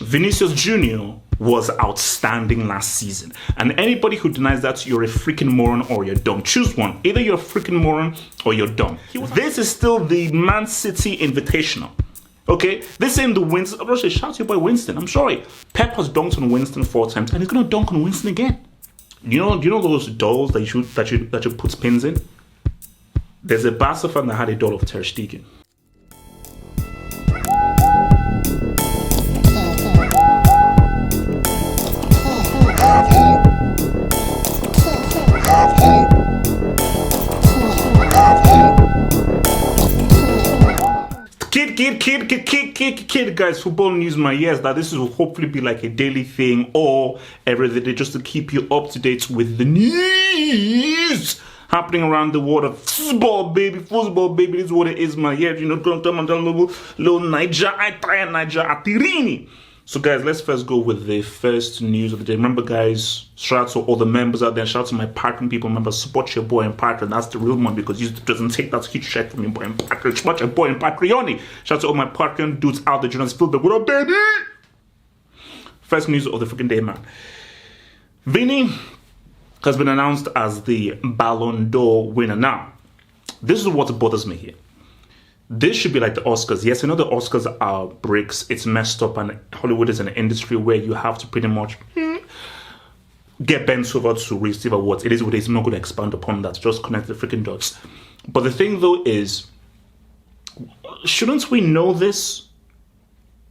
Vinicius Jr was outstanding last season. And anybody who denies that, you're a freaking moron or you're dumb. Choose one. Either you're a freaking moron or you're dumb. This is still the Man City Invitational. Okay? This ain't the Winston. I'm just shout to your boy Winston. I'm sorry. Pep has dunked on Winston 4 times and he's gonna dunk on Winston again. You know those dolls that you put spins in? There's a Barca fan that had a doll of Ter Stegen. Kid, guys, football news, my ears, that this will hopefully be like a daily thing or every day just to keep you up to date with the news happening around the world of football, baby. This is what it is, my ears. You know, don't tell me, little Niger, Atirini. So, guys, let's first go with the first news of the day. Remember, guys, shout out to all the members out there. Shout out to my Patreon people. Remember, support your boy and Patreon. That's the real one because you doesn't take that huge check from your boy and Patreon. Support your boy and Patreon. Shout out to all my Patreon dudes out there. Jonas Philbert, what up, baby? First news of the freaking day, man. Vini has been announced as the Ballon d'Or winner. Now, this is what bothers me here. This should be like the Oscars. Yes, I know the Oscars are bricks. It's messed up, and Hollywood is an industry where you have to pretty much get bent over to receive awards. It is what it is. I'm not going to expand upon that. Just connect the freaking dots. But the thing, though, is, shouldn't we know this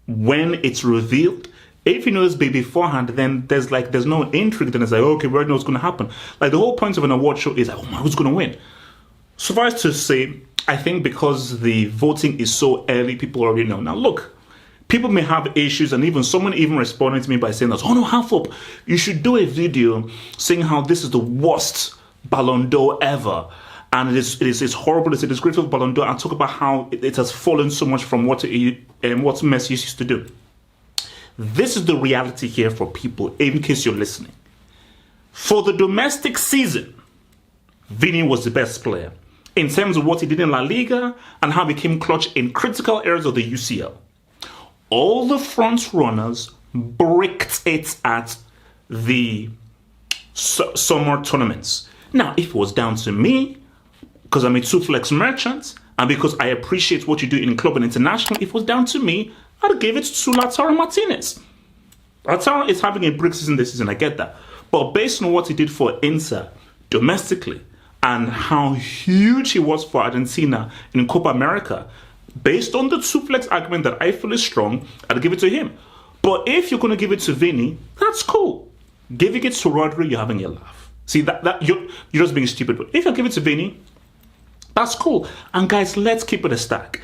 when it's revealed? If you know this beforehand, then there's no intrigue. Then it's like, okay, we already know what's going to happen. Like, the whole point of an award show is like, oh my, who's going to win? Suffice to say, I think because the voting is so early, people already know. Now, look, people may have issues, and even someone responded to me by saying that, oh no, half up, you should do a video saying how this is the worst Ballon d'Or ever. And it's horrible, it's a disgraceful Ballon d'Or, and talk about how it has fallen so much from what Messi used to do. This is the reality here for people, in case you're listening. For the domestic season, Vini was the best player in terms of what he did in La Liga and how he came clutch in critical areas of the UCL. All the front runners bricked it at the summer tournaments. Now, if it was down to me, because I'm a two-flex merchant, and because I appreciate what you do in club and international, if it was down to me, I'd give it to Lautaro Martinez. Lautaro is having a brick season this season, I get that. But based on what he did for Inter domestically, and how huge he was for Argentina in Copa America, based on the two-flex argument that I feel is strong, I'd give it to him. But if you're going to give it to Vini, that's cool. Giving it to Rodri, you're having a laugh. See, that you're just being stupid. But if you give it to Vini, that's cool. And guys, let's keep it a stack.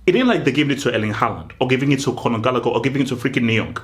It ain't like they gave it to Erling Haaland, or giving it to Conor Gallagher, or giving it to freaking Neong.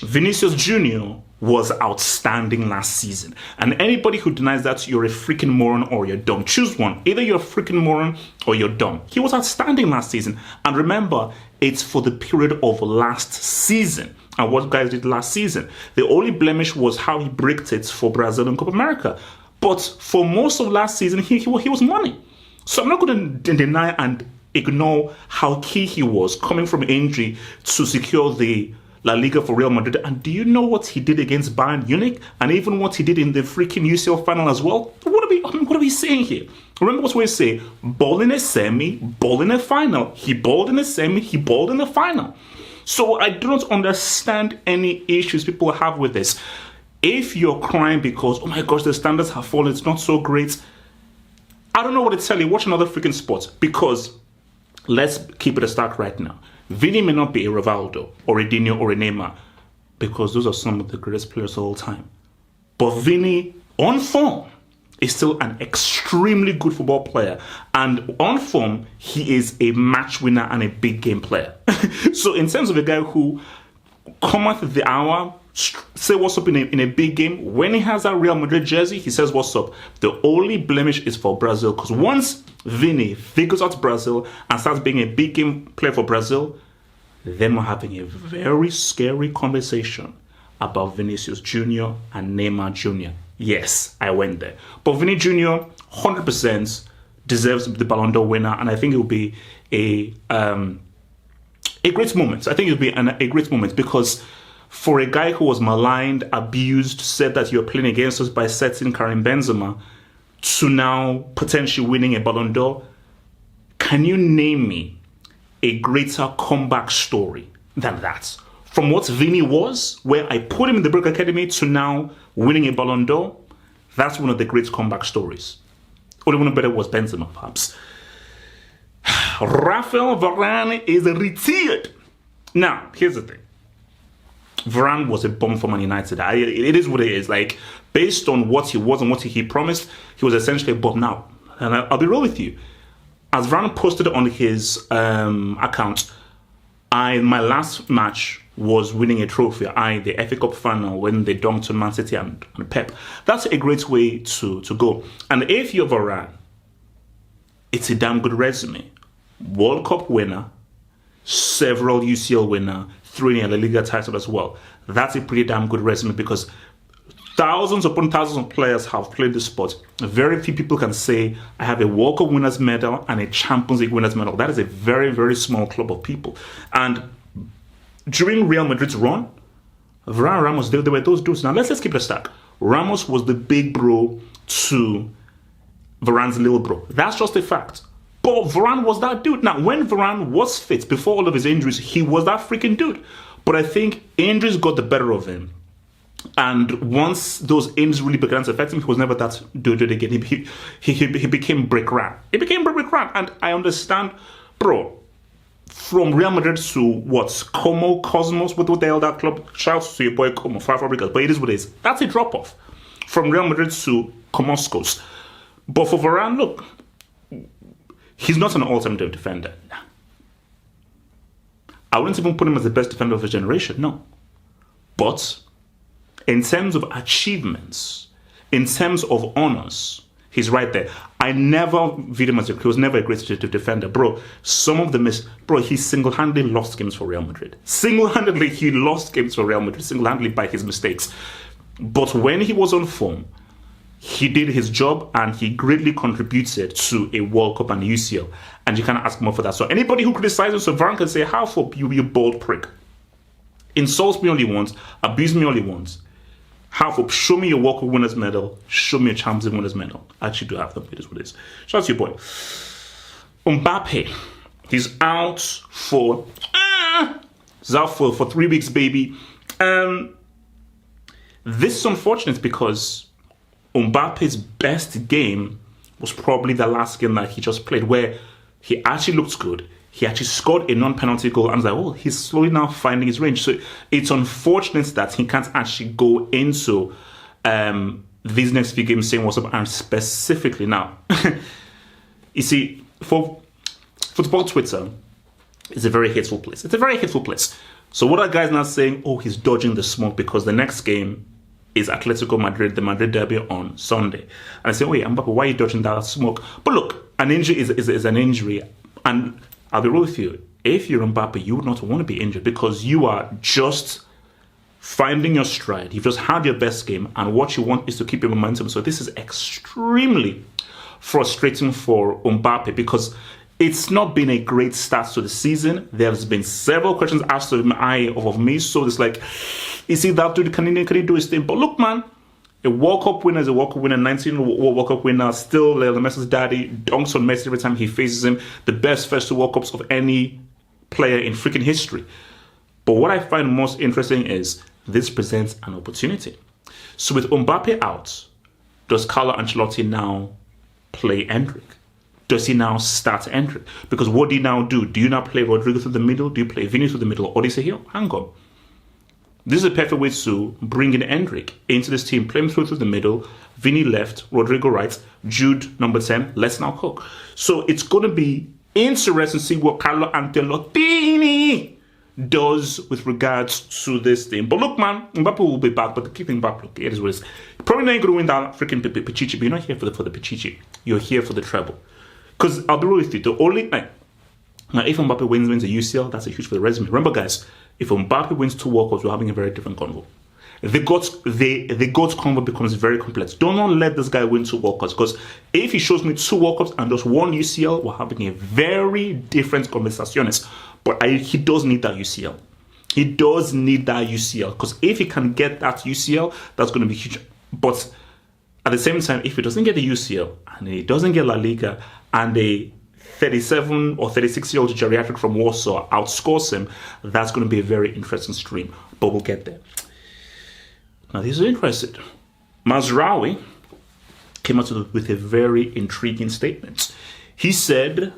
Vinicius Jr was outstanding last season. And anybody who denies that, you're a freaking moron or you're dumb. Choose one. Either you're a freaking moron or you're dumb. He was outstanding last season. And remember, it's for the period of last season. And what guys did last season. The only blemish was how he bricked it for Brazil and Copa America. But for most of last season, he was money. So I'm not going to deny and ignore how key he was coming from injury to secure the La Liga for Real Madrid. And do you know what he did against Bayern Munich? And even what he did in the freaking UCL final as well? What are we saying here? Remember what we say, ball in a semi, ball in a final. He balled in a semi, he balled in the final. So I do not understand any issues people have with this. If you're crying because, oh my gosh, the standards have fallen, it's not so great, I don't know what to tell you. Watch another freaking sport. Because let's keep it a start right now. Vini may not be a Rivaldo or a Dino or a Neymar, because those are some of the greatest players of all time. But Vini, on form, is still an extremely good football player. And on form, he is a match winner and a big game player. So in terms of a guy who cometh at the hour, say what's up in a big game, when he has that Real Madrid jersey, he says what's up. The only blemish is for Brazil, because once Vini figures out Brazil and starts being a big game player for Brazil, then we're having a very scary conversation about Vinicius Jr and Neymar Jr. Yes, I went there. But Vini Jr. 100% deserves the Ballon d'Or winner, and I think it will be A great moment. I think it'll be a great moment because for a guy who was maligned, abused, said that you're playing against us by setting Karim Benzema to now potentially winning a Ballon d'Or, can you name me a greater comeback story than that? From what Vini was, where I put him in the Brick Academy, to now winning a Ballon d'Or, that's one of the great comeback stories. Only one better was Benzema, perhaps. Raphael Varane is retired. Now, here's the thing. Varane was a bomb for Man United. It is what it is. Like, based on what he was and what he promised, he was essentially a bomb now. And I'll be real with you. As Varane posted on his account, my last match was winning a trophy. The FA Cup final when they dunked on Man City and Pep. That's a great way to go. And if you're Varane, it's a damn good resume. World Cup winner, several UCL winner, 3 in a Liga title as well. That's a pretty damn good resume because thousands upon thousands of players have played the sport. Very few people can say, I have a World Cup winners medal and a Champions League winners medal. That is a very, very small club of people. And during Real Madrid's run, Varane, Ramos, they were those dudes. Now, let's keep it a stack. Ramos was the big bro to Varane's little bro. That's just a fact. But Varane was that dude. Now, when Varane was fit, before all of his injuries, he was that freaking dude. But I think injuries got the better of him. And once those injuries really began to affect him, he was never that dude again. He became Brick Ran. He became Brick Ran. And I understand, bro, from Real Madrid to what? Cosmos? What the hell that club? Shouts to your boy Como, Fabregas. But it is what it is. That's a drop-off. From Real Madrid to Comoscos. But for Varane, look, he's not an all-time defender. I wouldn't even put him as the best defender of his generation, no. But in terms of achievements, in terms of honors, he's right there. I never viewed him as he was never a great defender. Bro, he single-handedly lost games for Real Madrid. Single-handedly, he lost games for Real Madrid, single-handedly by his mistakes. But when he was on form, he did his job and he greatly contributed to a World Cup and UCL. And you can't ask more for that. So anybody who criticizes Varane can say, how for you bold prick? Insults me all you want, abuse me all you want. How for show me your World Cup winners medal, show me a Champions League winners medal. I actually do have them. It is what it is. Shout out to your boy. Mbappe, he's out for 3 weeks, baby. This is unfortunate because Mbappe's best game was probably the last game that he just played, where he actually looked good. He actually scored a non-penalty goal. I was like, oh, he's slowly now finding his range. So it's unfortunate that he can't actually go into these next few games saying what's up. And specifically now, you see, for football Twitter, it's a very hateful place. It's a very hateful place. So what are guys now saying? Oh, he's dodging the smoke because the next game is Atletico Madrid, the Madrid derby on Sunday. And I say, wait, Mbappe, why are you dodging that smoke? But look, an injury is an injury. And I'll be real with you. If you're Mbappe, you would not want to be injured because you are just finding your stride. You've just had your best game and what you want is to keep your momentum. So this is extremely frustrating for Mbappe because it's not been a great start to the season. There's been several questions asked of me. So it's like, is he that dude? Can he do his thing? But look, man, a World Cup winner is a World Cup winner. 19 World Cup winner. Still Lionel Messi's daddy. Dunks on Messi every time he faces him. The best first 2 World Cups of any player in freaking history. But what I find most interesting is this presents an opportunity. So with Mbappe out, does Carlo Ancelotti now play Endrick? Does he now start Endrick? Because what do you now do? Do you now play Rodrigo through the middle? Do you play Vini through the middle? Or do you say, here, hang on. This is a perfect way to bring in Endrick into this team, play him through the middle, Vini left, Rodrigo right, Jude number 10, let's now cook. So it's going to be interesting to see what Carlo Ancelotti does with regards to this thing. But look, man, Mbappe will be back, but keeping back, look, it is what it is. Probably not going to win that freaking Pichichi, but you're not here for the Pichichi. You're here for the treble. Because I'll be real with you, the only now if Mbappe wins a UCL, that's a huge for the resume. Remember, guys, if Mbappe wins 2 World Cups, we're having a very different convo. the GOAT combo becomes very complex. Do not let this guy win 2 World Cups, because if he shows me 2 World Cups and just 1 UCL, we're having a very different conversaciones. But he does need that UCL. He does need that UCL, because if he can get that UCL, that's going to be huge. But at the same time, if he doesn't get the UCL and he doesn't get La Liga, and a 37 or 36-year-old geriatric from Warsaw outscores him, that's going to be a very interesting stream. But we'll get there. Now, this is interesting. Mazraoui came out with a very intriguing statement. He said,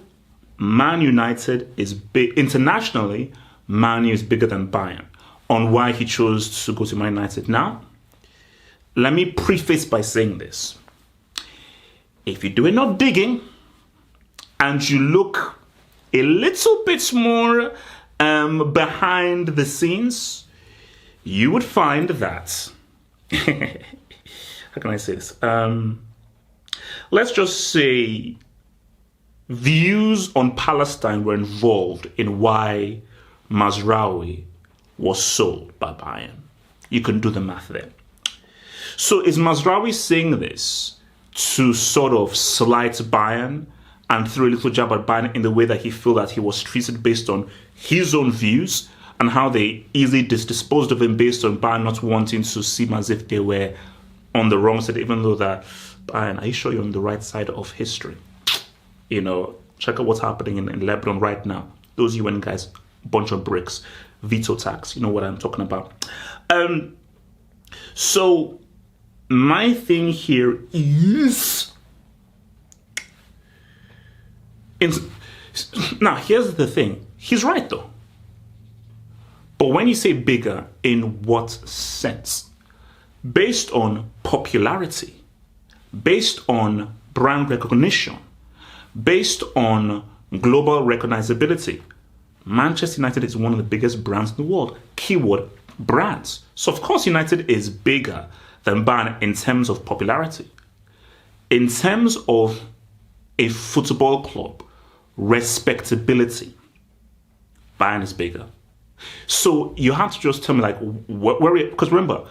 Man United is big internationally. Man U is bigger than Bayern. On why he chose to go to Man United. Now, let me preface by saying this. If you do enough digging and you look a little bit more behind the scenes, you would find that, how can I say this? Let's just say views on Palestine were involved in why Mazraoui was sold by Bayern. You can do the math there. So is Mazraoui saying this to sort of slight Bayern and throw a little jab at Bayern in the way that he felt that he was treated based on his own views, and how they easily disposed of him based on Bayern not wanting to seem as if they were on the wrong side, even though that, Bayern, are you sure you're on the right side of history? You know, check out what's happening in Lebanon right now. Those UN guys, bunch of bricks, veto tax, you know what I'm talking about. So my thing here is, now here's the thing. He's right though. But when you say bigger, in what sense? Based on popularity, based on brand recognition, based on global recognizability, Manchester United is one of the biggest brands in the world. Keyword, brands. So of course United is bigger than Bayern in terms of popularity. In terms of a football club, respectability, Bayern is bigger. So you have to just tell me, like, because remember,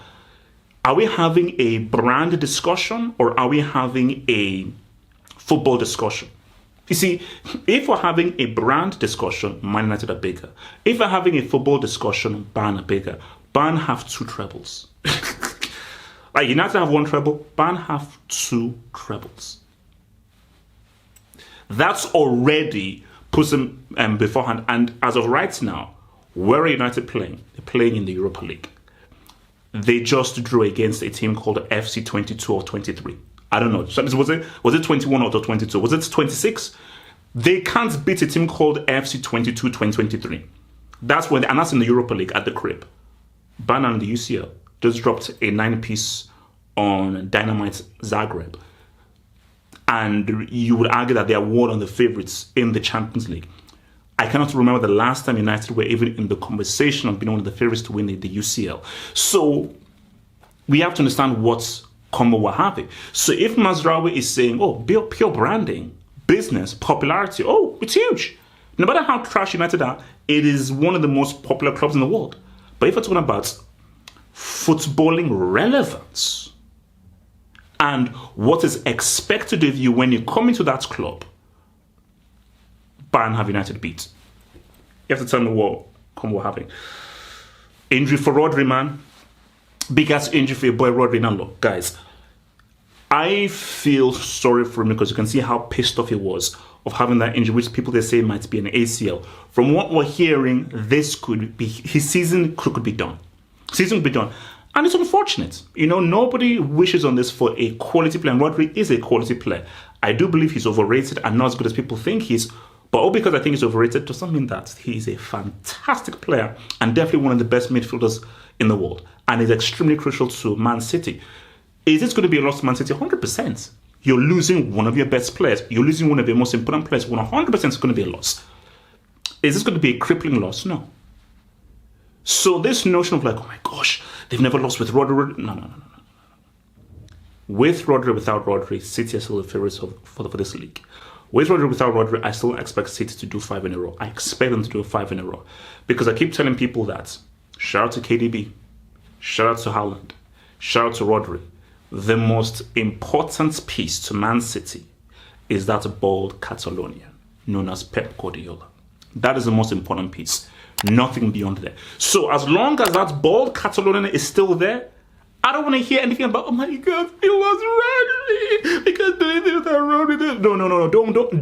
are we having a brand discussion or are we having a football discussion? You see, if we're having a brand discussion, Man United are bigger. If we're having a football discussion, Bayern are bigger. Bayern have 2 trebles. Like United have 1 treble, Bayern have 2 trebles. That's already puts them beforehand. And as of right now, where are United playing? They're playing in the Europa League. They just drew against a team called FC 22 or 23. I don't know. Was it 21 or 22? Was it 26? They can't beat a team called FC 22 2023. That's when, and that's in the Europa League at the crib. Bayern and the UCL just dropped a 9-piece on Dynamite Zagreb. And you would argue that they are one of the favorites in the Champions League. I cannot remember the last time United were even in the conversation of being one of the favorites to win the UCL. So we have to understand what combo we're having. So if Mazraoui is saying, oh, pure branding, business, popularity, oh, it's huge. No matter how trash United are, it is one of the most popular clubs in the world. But if we're talking about footballing relevance and what is expected of you when you come into that club, Bayern have United beat. You have to tell me what combo we're having. Injury for Rodri, man. Biggest injury for your boy Rodri. Now look, guys, I feel sorry for him because you can see how pissed off he was of having that injury, which people they say might be an ACL. From what we're hearing, this could be, his season could be done. Season could be done. And it's unfortunate. You know, nobody wishes on this for a quality player. And Rodri is a quality player. I do believe he's overrated and not as good as people think he is. But all because I think he's overrated doesn't mean that he's a fantastic player and definitely one of the best midfielders in the world. And is extremely crucial to Man City. Is this going to be a loss to Man City? 100%. You're losing one of your best players. You're losing one of your most important players. 100% is going to be a loss. Is this going to be a crippling loss? No. So this notion of like, oh my gosh, they've never lost with Rodri. No. With Rodri, without Rodri, City are still the favourites for this league. With Rodri, without Rodri, I still expect City to do 5 in a row. I expect them to do 5 in a row. Because I keep telling people that, shout out to KDB, shout out to Haaland, shout out to Rodri. The most important piece to Man City is that bald Catalonian known as Pep Guardiola. That is the most important piece. Nothing beyond there. So as long as that bald Catalonian is still there, I don't want to hear anything about, oh my God, it was Rodri. We can't do anything without Rodri. No.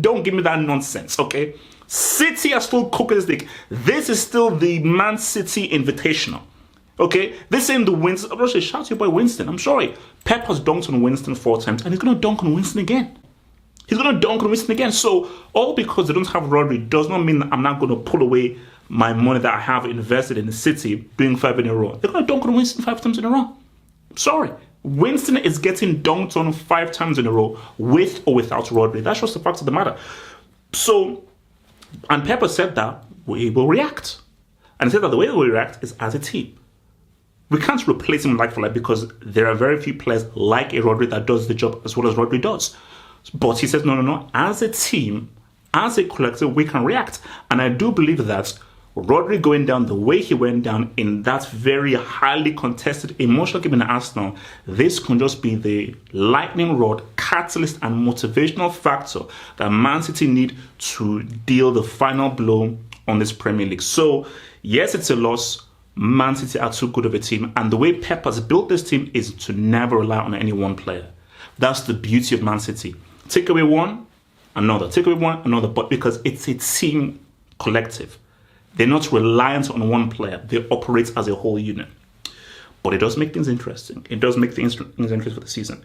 Don't give me that nonsense, okay? City are still cooking this thing. This is still the Man City Invitational. Okay, this ain't the Winston. I'm not sure, shout out to your boy Winston. I'm sorry. Pep has dunked on Winston 4 times, and he's going to dunk on Winston again. He's going to dunk on Winston again. So, all because they don't have Rodri does not mean that I'm not going to pull away my money that I have invested in the City doing 5 in a row. They're going to dunk on Winston 5 times in a row. I'm sorry. Winston is getting dunked on 5 times in a row with or without Rodri. That's just the fact of the matter. So, and Pep said that we will react. And he said that the way we react is as a team. We can't replace him like for like because there are very few players like a Rodri that does the job as well as Rodri does. But he says, no. As a team, as a collective, we can react. And I do believe that Rodri going down the way he went down in that very highly contested emotional game in Arsenal, this can just be the lightning rod, catalyst and motivational factor that Man City need to deal the final blow on this Premier League. So, yes, it's a loss. Man City are too good of a team, and the way Pep has built this team is to never rely on any one player. That's the beauty of Man City. Take away one, another. Take away one, another. But because it's a team collective, they're not reliant on one player. They operate as a whole unit. But it does make things interesting. It does make things interesting for the season.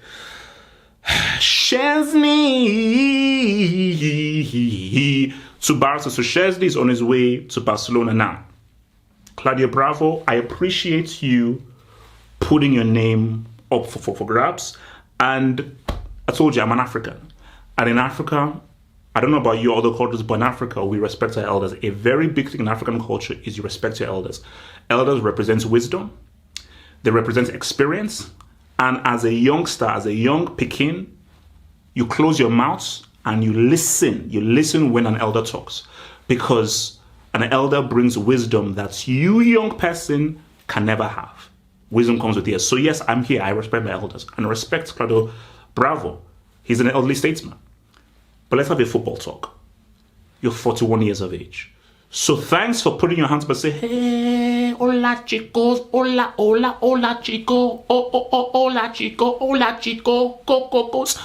Szczesny to Barca. So Szczesny is on his way to Barcelona now. Claudio Bravo, I appreciate you putting your name up for grabs. And I told you, I'm an African. And in Africa, I don't know about your other cultures, but in Africa, we respect our elders. A very big thing in African culture is you respect your elders. Elders represent wisdom. They represent experience. And as a youngster, as a young Pekin, you close your mouth and you listen. You listen when an elder talks. Because an elder brings wisdom that you, young person, can never have. Wisdom comes with years. So yes, I'm here. I respect my elders. And I respect Claudio Bravo. He's an elderly statesman. But let's have a football talk. You're 41 years of age. So thanks for putting your hands up and say, hey, hola chicos, hola, hola, hola chico, hola chico, hola chico, cocos.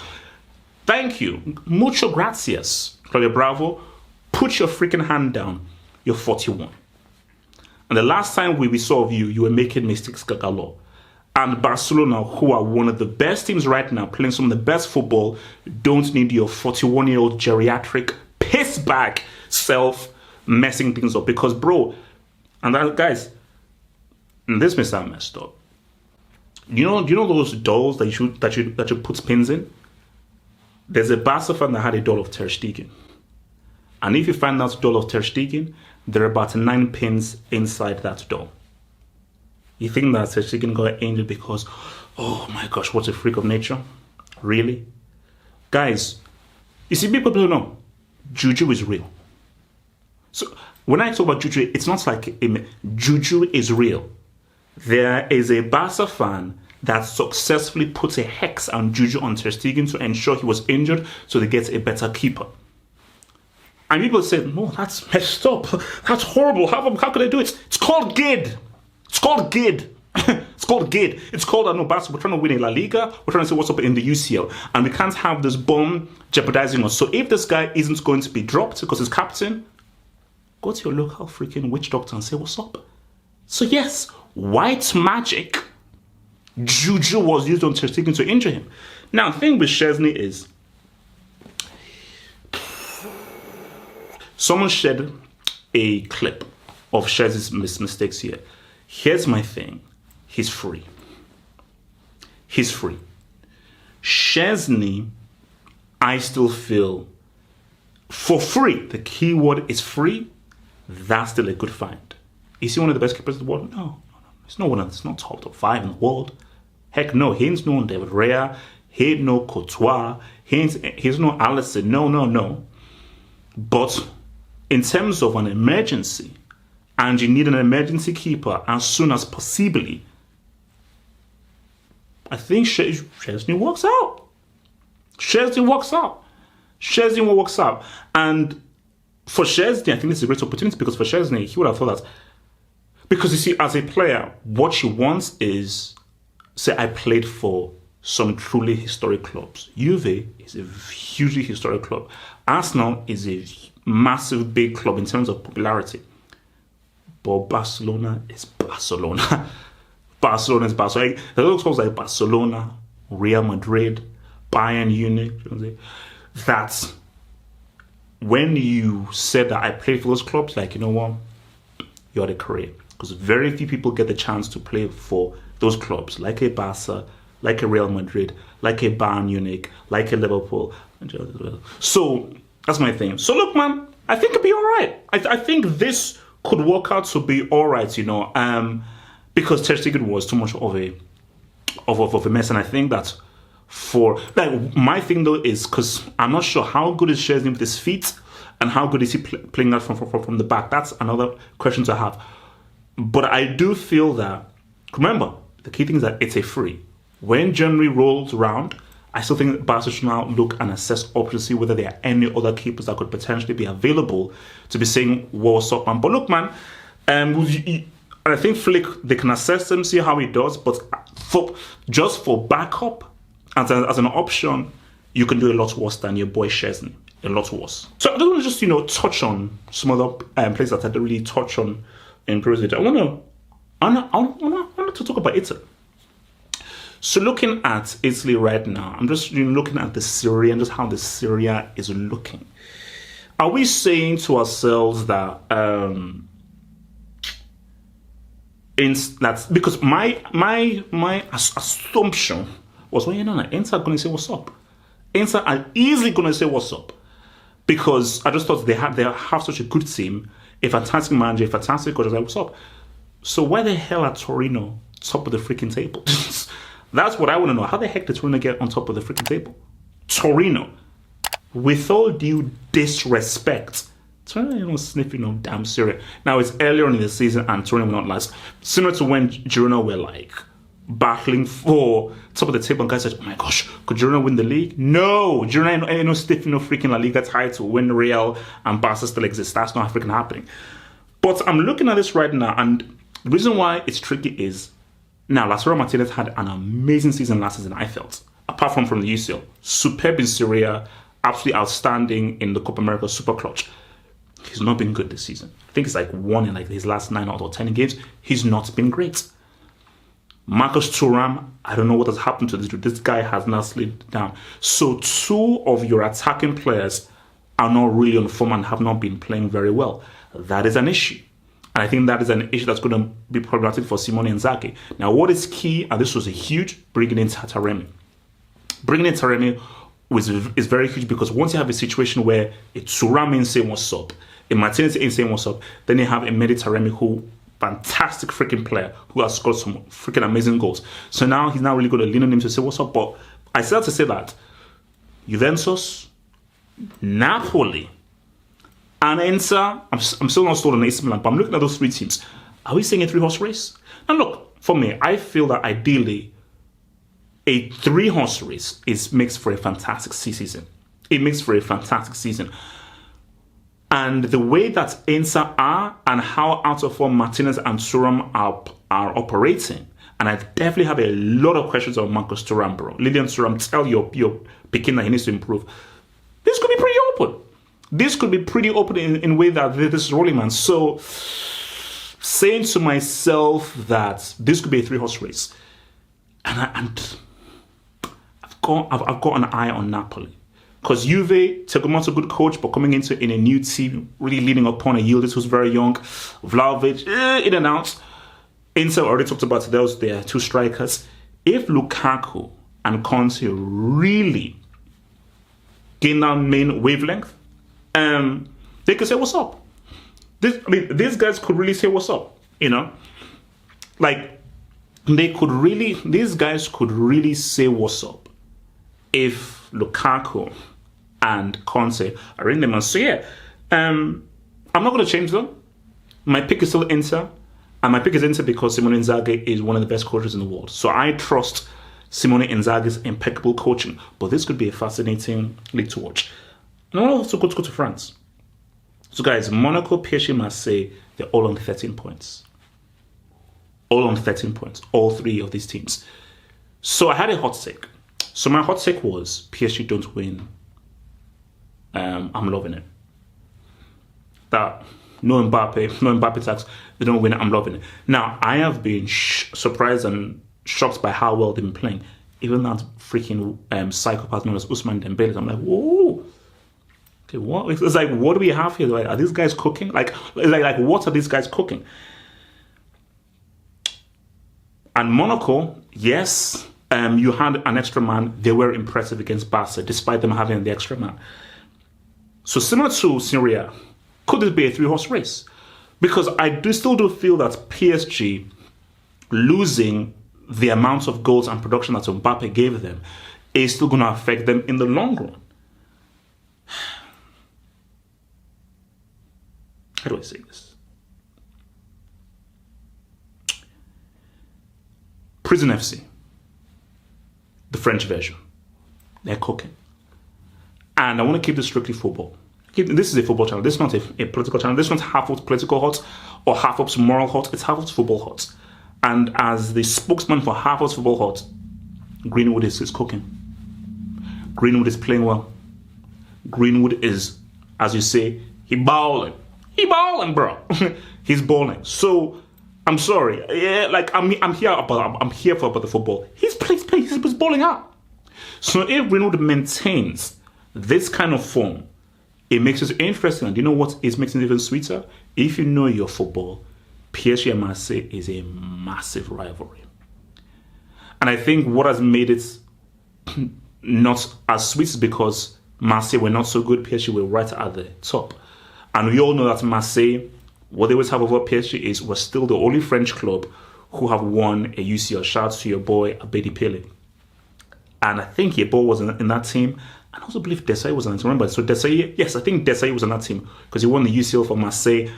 Thank you. Mucho gracias, Claudio Bravo. Put your freaking hand down. You're 41. And the last time we saw of you, you were making mistakes galore. And Barcelona, who are one of the best teams right now, playing some of the best football, don't need your 41-year-old geriatric piss bag self messing things up. Because, bro, and that, guys, and this may sound messed up. You know those dolls that you put pins in? There's a Barca fan that had a doll of Ter Stegen. And if you find that doll of Ter Stegen, there are about 9 pins inside that doll. You think that Ter Stegen got injured because, oh my gosh, what a freak of nature? Really? Guys, you see, people don't know. Juju is real. So when I talk about Juju, it's not like Juju is real. There is a Barca fan that successfully put a hex on Juju on Ter Stegen to ensure he was injured so they get a better keeper. And people say, no, that's messed up. That's horrible. How could I do it? It's called GID. It's called GID. It's called GID. It's called, I know, Barca, we're trying to win a La Liga. We're trying to see what's up in the UCL. And we can't have this bomb jeopardizing us. So if this guy isn't going to be dropped because he's captain, go to your local freaking witch doctor and say, what's up? So yes, white magic, Juju was used on Ter Stegen to injure him. Now, the thing with Szczesny is, someone shared a clip of Szczesny's mistakes here. Here's my thing. He's free. He's free. Szczesny, I still feel, for free, the key word is free, that's still a good find. Is he one of the best keepers in the world? No. He's not top 5 in the world. Heck no, he ain't no David Raya, he ain't no Courtois, he's no Alisson, no. But in terms of an emergency, and you need an emergency keeper as soon as possibly, I think Szczesny works out. Szczesny works out. Szczesny works out. And for Szczesny, I think this is a great opportunity, because for Szczesny, he would have thought that, because you see, as a player, what he wants is, say, I played for some truly historic clubs. Juve is a hugely historic club. Arsenal is a massive, big club in terms of popularity. But Barcelona is Barcelona. Barcelona is Barcelona. There are clubs like Barcelona, Real Madrid, Bayern Munich. That's when you said that I played for those clubs, like, you know what? You had a career. Because very few people get the chance to play for those clubs, like a Barca, like a Real Madrid, like a Bayern Munich, like a Liverpool. So that's my thing. So look, man, I think it'll be all right. I think this could work out to be all right, you know, because Ter Stegen was too much of a mess. And I think that for, like, my thing though is, because I'm not sure how good is Szczesny with his feet and how good is he playing that from the back. That's another question to have. But I do feel that, remember, the key thing is that it's a free. When January rolls around, I still think that Barca should now look and assess options to see whether there are any other keepers that could potentially be available to be saying, what's up, man. But look, man, I think Flick, they can assess them, see how he does. But just for backup, as an option, you can do a lot worse than your boy Szczesny. A lot worse. So I don't want to just, you know, touch on some other places that I didn't really touch on in previous. I want to talk about Italy. So looking at Italy right now, I'm just looking at the Serie A and just how the Serie A is looking. Are we saying to ourselves that that's because my assumption was, well, you know, Inter are going to say what's up. Inter are easily going to say what's up, because I just thought they have such a good team, a fantastic manager, a fantastic coach. I was like, what's up? So why the hell are Torino top of the freaking table? That's what I want to know. How the heck did Torino get on top of the freaking table? Torino, with all due disrespect, Torino, you know, sniffing on damn Serie A. Now, it's earlier on in the season and Torino will not last. Similar to when Girona were like battling for top of the table, and guys said, oh my gosh, could Girona win the league? No, Girona ain't no sniffing no freaking La Liga title when Real and Barca still exist. That's not freaking happening. But I'm looking at this right now, and the reason why it's tricky is, now, Lautaro Martinez had an amazing season last season, I felt. Apart from the UCL. Superb in Serie A, absolutely outstanding in the Copa America, super clutch. He's not been good this season. I think it's like 1 in like his last 9 out of 10 games. He's not been great. Marcus Thuram, I don't know what has happened to this dude. This guy has not slid down. So 2 of your attacking players are not really on form and have not been playing very well. That is an issue. And I think that is an issue that's going to be problematic for Simone Inzaghi. Now, what is key, and this was a huge, bringing in Taremi. Bringing in Taremi is very huge, because once you have a situation where it's Thuram ain't saying what's up, a Martinez ain't saying what's up, then you have a Mehdi Taremi, who, fantastic freaking player, who has scored some freaking amazing goals. So now he's really going to lean on him to say what's up. But I still have to say that Juventus, Napoli, and Inter, I'm still not sold on AC Milan, but I'm looking at those 3 teams. Are we seeing a 3-horse race? And look, for me, I feel that ideally a 3-horse race makes for a fantastic season. It makes for a fantastic season. And the way that Inter are and how out of form Martinez and Thuram are operating, and I definitely have a lot of questions on Marcus Thuram, bro. Lilian Thuram, tell your Pekin that he needs to improve. This could be pretty open. This could be pretty open in a way that this is rolling, man. So, saying to myself that this could be a 3-horse race, and I've got an eye on Napoli, because Juve, Tegoma's a good coach, but coming in a new team, really leaning upon a Yildiz who's very young, Vlahovic, in and out. Inter already talked about those, their 2 strikers. If Lukaku and Conte really gain that main wavelength, they could say what's up. These guys could really say what's up, you know? Like, these guys could really say what's up if Lukaku and Conte are in them. And so yeah, I'm not going to change them. My pick is still Inter, and my pick is Inter because Simone Inzaghi is one of the best coaches in the world. So I trust Simone Inzaghi's impeccable coaching. But this could be a fascinating league to watch. And I want to also go to France. So guys, Monaco, PSG, Marseille, they're all on 13 points. All on 13 points. All three of these teams. So I had a hot take. So my hot take was PSG don't win. I'm loving it. That no Mbappe tax, they don't win. I'm loving it. Now I have been surprised and shocked by how well they've been playing. Even that freaking psychopath known as Ousmane Dembele. I'm like, whoa. Okay, what? It's like, what do we have here? Like, are these guys cooking? Like, what are these guys cooking? And Monaco, yes, you had an extra man. They were impressive against Barca, despite them having the extra man. So similar to Serie A, could this be a three-horse race? Because I still feel that PSG losing the amount of goals and production that Mbappe gave them is still going to affect them in the long run. How do I say this? Prison FC, the French version, they're cooking. And I want to keep this strictly football. This is a football channel. This is not a political channel. This one's half of political hot or half of moral hot. It's half of football hot. And as the spokesman for half of football hot, Greenwood is cooking. Greenwood is playing well. Greenwood is, as you say, he balling. He balling, bro. He's balling. So I'm sorry. Yeah, like I'm here for about the football. He's balling out. So if Greenwood maintains this kind of form, it makes it interesting. And you know what is making it even sweeter? If you know your football, PSG and Marseille is a massive rivalry. And I think what has made it not as sweet is because Marseille were not so good, PSG were right at the top. And we all know that Marseille, what they always have over PSG is we're still the only French club who have won a UCL. Shout out to your boy, Abedi Pele. And I think Yeboah was in that team. And I also believe Desailly was on it. Remember, so Desailly, yes, I think Desailly was on that team because he won the UCL for Marseille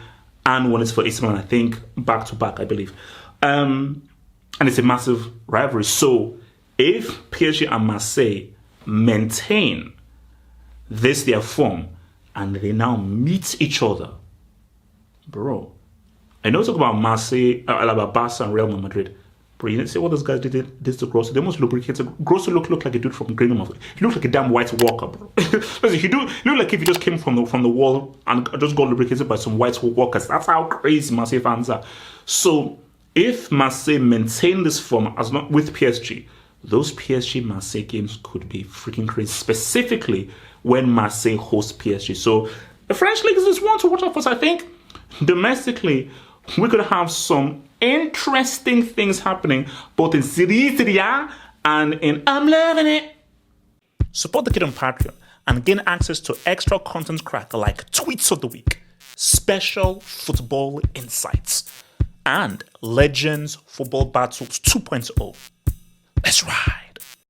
and won it for AC Milan, I think, back to back, I believe. And it's a massive rivalry. So if PSG and Marseille maintain their form and they now meet each other, bro, I know talk about Marseille, about Barca and Real Madrid. Bro, you didn't see what those guys did to Grosso. They almost lubricated. Grosso looked like a dude from Greenham. He looked like a damn white walker, bro. Listen, he looked like if he just came from the wall and just got lubricated by some white walkers. That's how crazy Marseille fans are. So if Marseille maintain this form as not with PSG, those PSG Marseille games could be freaking crazy. Specifically when Marseille hosts PSG. So the French league is just one to watch out for. So I think domestically we could have some interesting things happening both in Serie A and in I'm Loving It. Support the kid on Patreon and gain access to extra content crack like Tweets of the Week, special football insights, and Legends Football Battles 2.0. Let's ride.